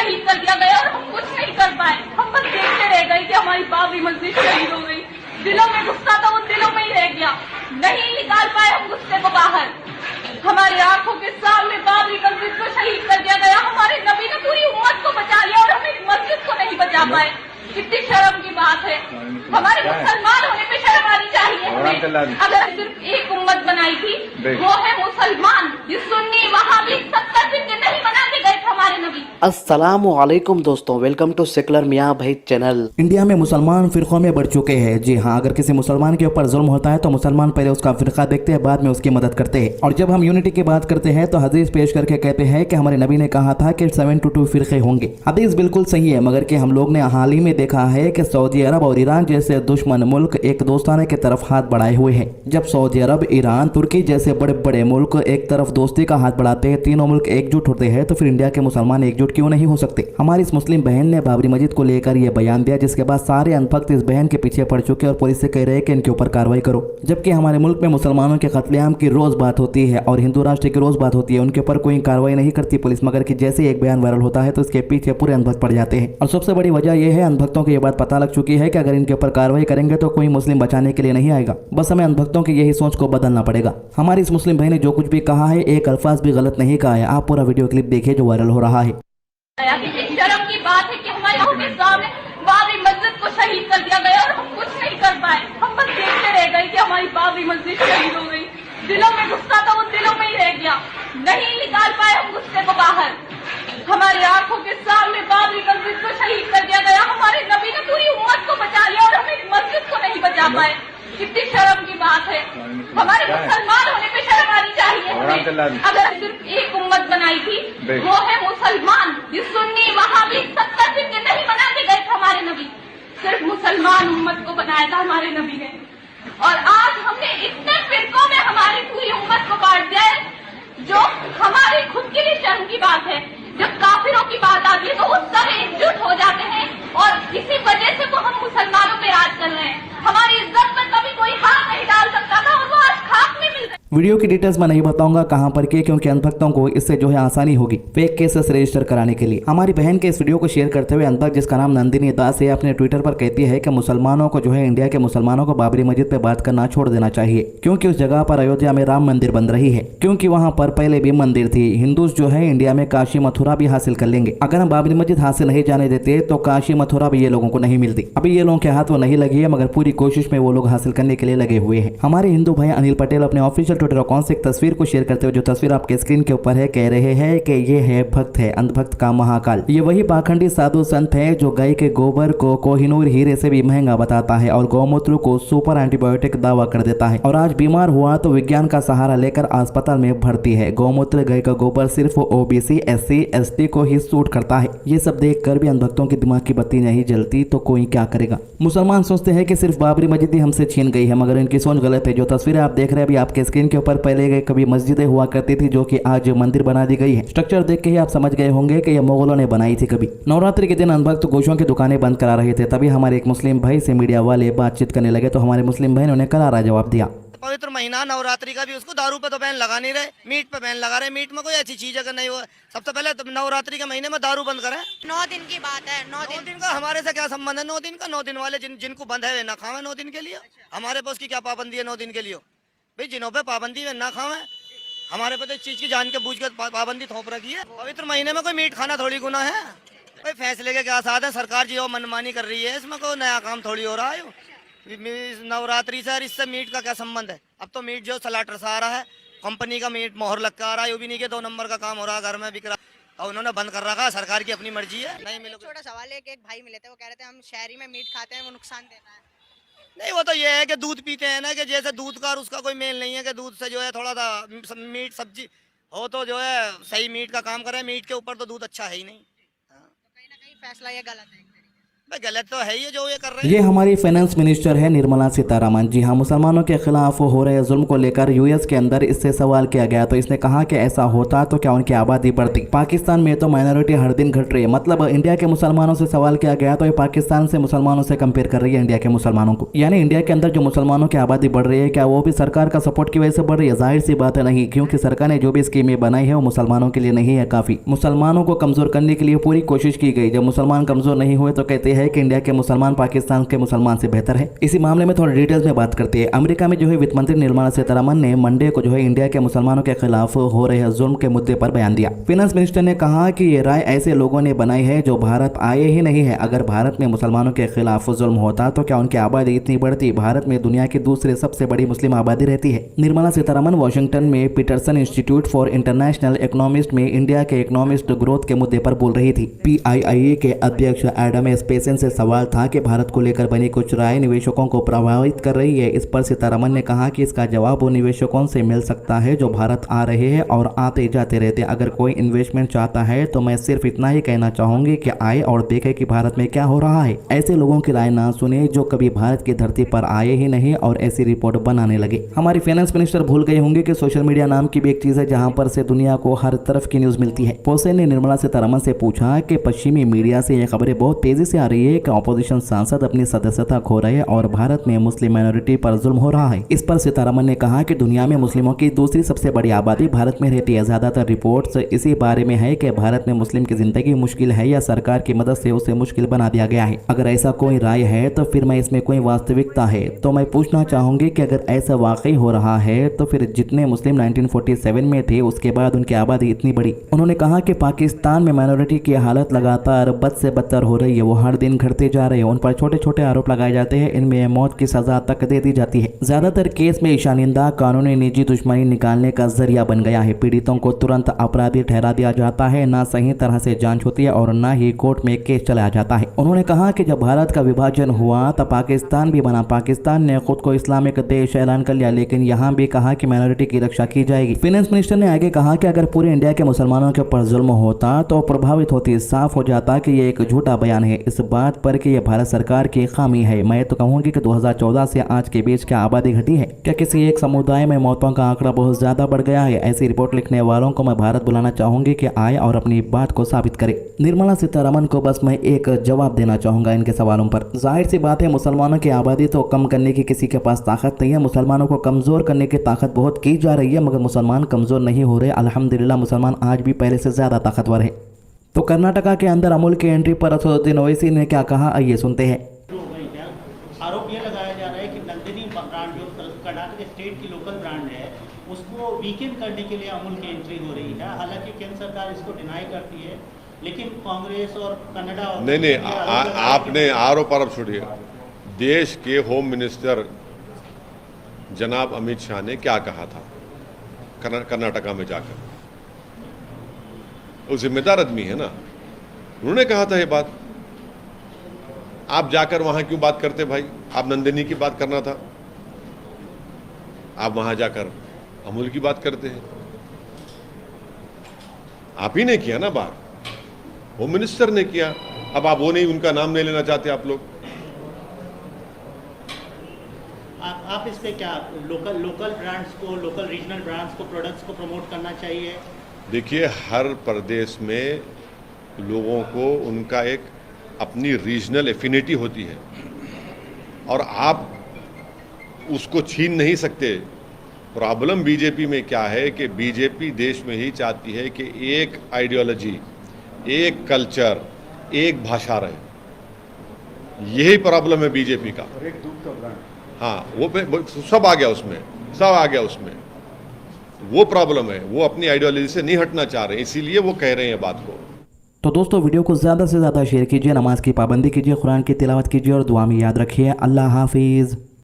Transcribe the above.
शहीद कर दिया गया और हम कुछ नहीं कर पाए। हम बस देखते रह गए कि हमारी बाबरी मस्जिद शहीद हो गई। दिलों में गुस्सा था, वो दिलों में ही रह गया। नहीं निकाल पाए हम गुस्से को बाहर। हमारी आंखों के सामने बाबरी मस्जिद को शहीद कर दिया गया। हमारे नबी ने पूरी उम्मत को बचा लिया और हम एक मस्जिद को नहीं बचा पाए। कितनी शर्म की बात है। हमारे मुसलमान होने पे शर्म आनी चाहिए हमें। अगर सिर्फ एक उम्मत बनाई थी, वो है मुसलमान। ये सुन्नी वहाबी 70 फिरके नहीं बना के गए थे हमारे नबी। अस्सलामुअलैकुम दोस्तों, वेलकम टू सेकुलर मियाँ भाई चैनल। इंडिया में मुसलमान फिरकों में बढ़ चुके हैं। जी हाँ, अगर किसी मुसलमान के ऊपर जुल्म होता है तो मुसलमान पहले उसका फिरका देखते हैं, बाद में उसकी मदद करते हैं। और जब हम यूनिटी की बात करते हैं तो हदीस पेश करके कहते हैं कि हमारे नबी ने कहा था कि 72 फिरके होंगे। हदीस बिल्कुल सही है, मगर कि हम लोग ने हाल ही में देखा है कि सऊदी अरब और ईरान जैसे दुश्मन मुल्क एक दोस्ताने की तरफ हाथ बढ़ाए हुए हैं। जब सऊदी अरब, ईरान, तुर्की जैसे बड़े बड़े मुल्क एक तरफ दोस्ती का हाथ बढ़ाते हैं, तीनों मुल्क एकजुट होते हैं, तो फिर इंडिया के मुसलमान एकजुट क्यों नहीं हो सकते। हमारी इस मुस्लिम बहन ने बाबरी मस्जिद को लेकर यह बयान दिया, जिसके बाद सारे अंधभक्त इस बहन के पीछे पड़ चुके और पुलिस से कह रहे हैं कि इनके ऊपर कार्रवाई करो। जबकि हमारे मुल्क में मुसलमानों के कत्लेआम की रोज बात होती है और हिंदू राष्ट्र की रोज बात होती है, उनके ऊपर कोई कार्रवाई नहीं करती पुलिस। मगर कि जैसे एक बयान वायरल होता है तो इसके पीछे पूरे अंधभक्त पड़ जाते हैं। और सबसे बड़ी वजह यह है, अंधभक्तों को यह बात पता लग चुकी है कि अगर इनके ऊपर कार्रवाई करेंगे तो कोई मुस्लिम बचाने के लिए नहीं आएगा। बस हमें अंधभक्तों की यही सोच को बदलना पड़ेगा। हमारी इस मुस्लिम भाई ने जो कुछ भी कहा है, एक अल्फाज भी गलत नहीं कहा है। आप पूरा वीडियो क्लिप देखिए जो वायरल हो रहा है। शर्म की बात है कि हमारे आंखों के सामने बाबरी मस्जिद को शहीद कर दिया गया और हम कुछ नहीं कर पाए। हम बस देखते रह गए कि हमारी बाबरी मस्जिद शहीद हो गई। दिलों में गुस्सा था, वो दिलों में ही रह गया। नहीं निकाल पाए हम गुस्से को बाहर। हमारी आंखों के सामने बाबरी मस्जिद को शहीद कर दिया गया। हमारे नबी ने पूरी उम्मत को बचा लिया और हम एक मस्जिद को नहीं बचा पाए। कितनी शर्म की बात है। हमारे मुसलमान होने पे शर्म आनी चाहिए हमें। अगर सिर्फ एक उम्मत बनाई थी, वो है मुसलमान। ये सुन्नी वहाबी 70 फिरके नहीं बना के गए थे हमारे नबी। सिर्फ मुसलमान उम्मत को बनाया था हमारे नबी ने। और आज हमने इतने फिरकों में हमारी पूरी उम्मत को बांट दिया है, जो हमारे खुद के लिए शर्म की बात है। जब काफिरों की बात आती है तो वो सब एकजुट हो जाते हैं और इसी वजह से वो हम मुसलमानों पे राज कर रहे हैं। हमारी इज्जत पर कभी कोई हाथ नहीं डाल सकता था और वो आज खाक में मिल रहे हैं। वीडियो की डिटेल्स मैं नहीं बताऊंगा कहां पर के, क्योंकि अंधभक्तों को इससे जो है आसानी होगी फेक केसेस रजिस्टर कराने के लिए। हमारी बहन के इस वीडियो को शेयर करते हुए अंधभक्त जिसका नाम नंदिनी दास है, अपने ट्विटर पर कहती है कि मुसलमानों को जो है, इंडिया के मुसलमानों को बाबरी मस्जिद पे बात करना छोड़ देना चाहिए, क्योंकि उस जगह पर अयोध्या में राम मंदिर बन रही है, क्योंकि वहां पर पहले भी मंदिर थी। हिंदू जो है इंडिया में काशी मथुरा भी हासिल कर लेंगे। अगर हम बाबरी मस्जिद हासिल नहीं जाने देते तो काशी मथुरा भी ये लोगों को नहीं मिलती। अभी ये लोगों के हाथ वो नहीं लगी है, मगर पूरी कोशिश में वो लोग हासिल करने के लिए लगे हुए हैं। हमारे हिंदू भाई अनिल पटेल अपने ऑफिशियल ट्विटर अकाउंट से एक तस्वीर को शेयर करते हुए, जो तस्वीर आपके स्क्रीन के ऊपर है, कह रहे हैं कि ये है भक्त है, अंधभक्त का महाकाल। ये वही पाखंडी साधु संत है जो गाय के गोबर को कोहिनूर हीरे से भी महंगा बताता है और गौमूत्र को सुपर एंटीबायोटिक दावा कर देता है। और आज बीमार हुआ तो विज्ञान का सहारा लेकर अस्पताल में भर्ती है। गौमूत्र, गाय का गोबर सिर्फ ओबीसी, एससी, एसटी को ही सूट करता है। ये सब देख कर भी अंधभक्तों की दिमाग की बत्ती नहीं जलती तो कोई क्या करेगा। मुसलमान सोचते हैं कि सिर्फ बाबरी मस्जिद ही हमसे छीन गई है, मगर इनकी सोच गलत है। जो तस्वीरें आप देख रहे हैं अभी आपके स्क्रीन के ऊपर, पहले कभी मस्जिदें हुआ करती थी जो कि आज मंदिर बना दी गई है। स्ट्रक्चर देख के ही आप समझ गए होंगे कि यह मुगलों ने बनाई थी। कभी नवरात्रि के दिन अंधभक्त गोशों की दुकानें बंद करा रहे थे, तभी हमारे एक मुस्लिम भाई से मीडिया वाले बातचीत करने लगे तो हमारे मुस्लिम भाई ने उन्हें करारा जवाब दिया। पवित्र महीना नवरात्रि का भी उसको दारू पे तो बैन लगा नहीं रहे, मीट पे बैन लगा रहे। मीट में कोई ऐसी चीज अगर नहीं हो, सबसे पहले तो नवरात्रि के महीने में दारू बंद करें। 9 दिन की बात है। 9 दिन का हमारे से क्या संबंध है? 9 दिन का, 9 दिन वाले जिनको बंद है वे ना खावे 9 दिन के लिए। हमारे पास की क्या पाबंदी है 9 दिन के लिए? भाई जिन्हों पे पाबंदी है ना खावे, हमारे पे तो इस चीज की जान के बूझ कर पाबंदी थोप रखी है। पवित्र महीने में कोई मीट खाना थोड़ी गुना है। कोई फैसले के क्या साथ है? सरकार जी वो मनमानी कर रही है, इसमें कोई नया काम थोड़ी हो रहा है। नवरात्रि से इससे मीट का क्या संबंध है? अब तो मीट जो सलाटर से आ रहा है, कंपनी का मीट मोहर लग कर आ रहा है, भी नहीं के 2 नंबर का काम हो रहा है, घर में बिक रहा और उन्होंने बंद कर रखा। सरकार की अपनी मर्जी है। नहीं मिले। छोटा सवाल है कि एक भाई मिले थे, वो कह रहे थे हम शहरी में मीट खाते हैं, वो नुकसान देता है। नहीं, वो तो ये है कि दूध पीते हैं ना, कि जैसे दूध का और उसका कोई मेल नहीं है कि दूध से जो है थोड़ा सा मीट सब्जी हो तो जो है सही मीट का काम करे। मीट के ऊपर तो दूध अच्छा है ही नहीं। तो कहीं ना कहीं फैसला ये गलत है। भाई गलत तो है ये जो ये कर रहे हैं। ये हमारी फाइनेंस मिनिस्टर है निर्मला सीतारमण। जी हाँ, मुसलमानों के खिलाफ हो रहे जुल्म को लेकर यूएस के अंदर इससे सवाल किया गया तो इसने कहा कि ऐसा होता तो क्या उनकी आबादी बढ़ती। पाकिस्तान में तो माइनॉरिटी हर दिन घट रही है। मतलब इंडिया के मुसलमानों से सवाल किया गया तो ये पाकिस्तान से मुसलमानों से कंपेयर कर रही है इंडिया के मुसलमानों को। यानी इंडिया के अंदर जो मुसलमानों की आबादी बढ़ रही है, क्या वो भी सरकार का सपोर्ट की वजह से बढ़ रही है? जाहिर सी बात है नहीं, क्योंकि सरकार ने जो भी स्कीमें बनाई है वो मुसलमानों के लिए नहीं है। काफी मुसलमानों को कमजोर करने के लिए पूरी कोशिश की गई। जब मुसलमान कमजोर नहीं हुए तो कहते हैं कि इंडिया के मुसलमान पाकिस्तान के मुसलमान से बेहतर है। इसी मामले में थोड़ा डिटेल्स में बात करते हैं। अमेरिका में जो है वित्त मंत्री निर्मला सीतारमण ने मंडे को जो है इंडिया के मुसलमानों के खिलाफ हो रहे जुल्म के मुद्दे पर बयान दिया। फाइनेंस मिनिस्टर ने कहा कि ये राय ऐसे लोगों ने बनाई है जो भारत आए ही नहीं है। अगर भारत में मुसलमानों के खिलाफ जुल्म होता तो क्या उनकी आबादी इतनी बढ़ती? भारत में दुनिया की दूसरी सबसे बड़ी मुस्लिम आबादी रहती है। निर्मला सीतारमण वाशिंगटन में Peterson Institute for International economist में इंडिया के इकोनॉमिस्ट ग्रोथ के मुद्दे पर बोल रही थी। PIIA के अध्यक्ष एडम स्पेसन से सवाल था कि भारत को लेकर बनी कुछ राय निवेशकों को प्रभावित कर रही है। इस पर सीतारमण ने कहा कि इसका जवाब उन निवेशकों से मिल सकता है जो भारत आ रहे हैं और आते जाते रहते हैं। अगर कोई इन्वेस्टमेंट चाहता है तो मैं सिर्फ इतना ही कहना चाहूंगी कि आए और देखे कि भारत में क्या हो रहा है। ऐसे लोगों की राय ना सुने जो कभी भारत की धरती पर आए ही नहीं और ऐसी रिपोर्ट बनाने लगे। हमारी फाइनेंस मिनिस्टर भूल गए होंगे कि सोशल मीडिया नाम की भी एक चीज है जहां पर से दुनिया को हर तरफ की न्यूज मिलती है। पोसेन ने निर्मला सीतारमण से पूछा कि पश्चिमी मीडिया से ये खबरें बहुत तेजी से आ रही है कि ऑपोजिशन सांसद अपनी सदस्यता खो रहे हैं और भारत में मुस्लिम माइनॉरिटी पर जुल्म हो रहा है। इस पर सीतारमण ने कहा कि दुनिया में मुस्लिमों की दूसरी सबसे बड़ी आबादी भारत में रहती है। ज्यादातर रिपोर्ट्स इसी बारे में है कि भारत में मुस्लिम की जिंदगी मुश्किल है या सरकार की मदद से उसे मुश्किल बना दिया गया है। अगर ऐसा कोई राय है तो फिर मैं इसमें कोई वास्तविकता है तो मैं पूछना चाहूंगी कि अगर ऐसा वाकई हो रहा है तो फिर जितने मुस्लिम 1947 में थे उसके बाद उनकी आबादी इतनी बड़ी। उन्होंने कहा कि पाकिस्तान में माइनॉरिटी की हालत लगातार बद से बदतर हो रही है। वो हर दिन घटते जा रहे हैं। उन पर छोटे छोटे आरोप लगाए जाते हैं। इनमें मौत की सजा तक दे दी जाती है। ज्यादातर केस में ईशानिंदा कानूनी निजी दुश्मनी निकालने का जरिया बन गया है। पीड़ितों को तुरंत अपराधी ठहरा दिया जाता है, ना सही तरह से जांच होती है और ना ही कोर्ट में केस चलाया जाता है। उन्होंने कहा कि जब भारत का विभाजन हुआ तब पाकिस्तान भी बना। पाकिस्तान ने खुद को इस्लामिक देश ऐलान कर लिया, लेकिन यहाँ भी कहा कि माइनॉरिटी की रक्षा की जाएगी। फाइनेंस मिनिस्टर ने आगे कहा कि अगर पूरे इंडिया के मुसलमानों के ऊपर जुल्म होता तो प्रभावित होती। साफ हो जाता कि ये एक झूठा बयान है इस बात पर कि यह भारत सरकार की खामी है। मैं तो कहूंगी कि 2014 से आज के बीच क्या आबादी घटी है? क्या किसी एक समुदाय में मौतों का आंकड़ा बहुत ज्यादा बढ़ गया है? ऐसी रिपोर्ट लिखने वालों को मैं भारत बुलाना चाहूंगी कि आए और अपनी बात को साबित करे। निर्मला सीतारमण को बस मैं एक जवाब देना चाहूंगा इनके सवालों पर। जाहिर सी बात है मुसलमानों की आबादी तो कम करने की किसी के पास ताकत नहीं है। मुसलमानों को कमजोर करने की ताकत बहुत की जा रही है मगर मुसलमान कमजोर नहीं हो रहे। अल्हम्दुलिल्लाह मुसलमान आज भी पहले से ज्यादा ताकतवर है। तो कर्नाटका के अंदर अमूल की एंट्री पर असदुद्दीन ओवैसी ने क्या कहा, आइए सुनते हैं। आरोप ये लगाया जा रहा है कि नंदिनी ब्रांड जो कर्नाटक स्टेट की लोकल ब्रांड है उसको वीकेंड करने के लिए अमूल की एंट्री हो रही है। हालांकि केंद्र सरकार इसको डिनाई करती है, लेकिन कांग्रेस और कनाडा और नहीं आपने आरोप छोड़िए। देश के होम मिनिस्टर जनाब अमित शाह ने क्या कहा था कर्नाटका में जाकर? वो जिम्मेदार आदमी है ना, उन्होंने कहा था ये बात। आप जाकर वहां क्यों बात करते भाई? आप नंदिनी की बात करना था, आप वहां जाकर अमूल की बात करते हैं। आप ही ने किया ना बात, होम मिनिस्टर ने किया। अब आप वो नहीं, उनका नाम नहीं लेना चाहते आप लोग। आप इस पे क्या लोकल ब्रांड्स को, लोकल रीजनल ब्रांड्स को, प्रोडक्ट्स को प्रमोट करना चाहिए? देखिए, हर प्रदेश में लोगों को उनका एक अपनी रीजनल एफिनिटी होती है और आप उसको छीन नहीं सकते। प्रॉब्लम बीजेपी में क्या है कि बीजेपी देश में ही चाहती है कि एक आइडियोलॉजी, एक कल्चर, एक भाषा रहे। यही प्रॉब्लम है बीजेपी का। एक दूध का ब्रांड, हाँ, वो सब आ गया उसमें, सब आ गया उसमें। वो प्रॉब्लम है, वो अपनी आइडियोलॉजी से नहीं हटना चाह रहे, इसीलिए वो कह रहे हैं बात को। तो दोस्तों वीडियो को ज़्यादा से ज़्यादा शेयर कीजिए, नमाज की पाबंदी कीजिए, कुरान की तिलावत कीजिए और दुआ में याद रखिए। अल्लाह हाफिज़।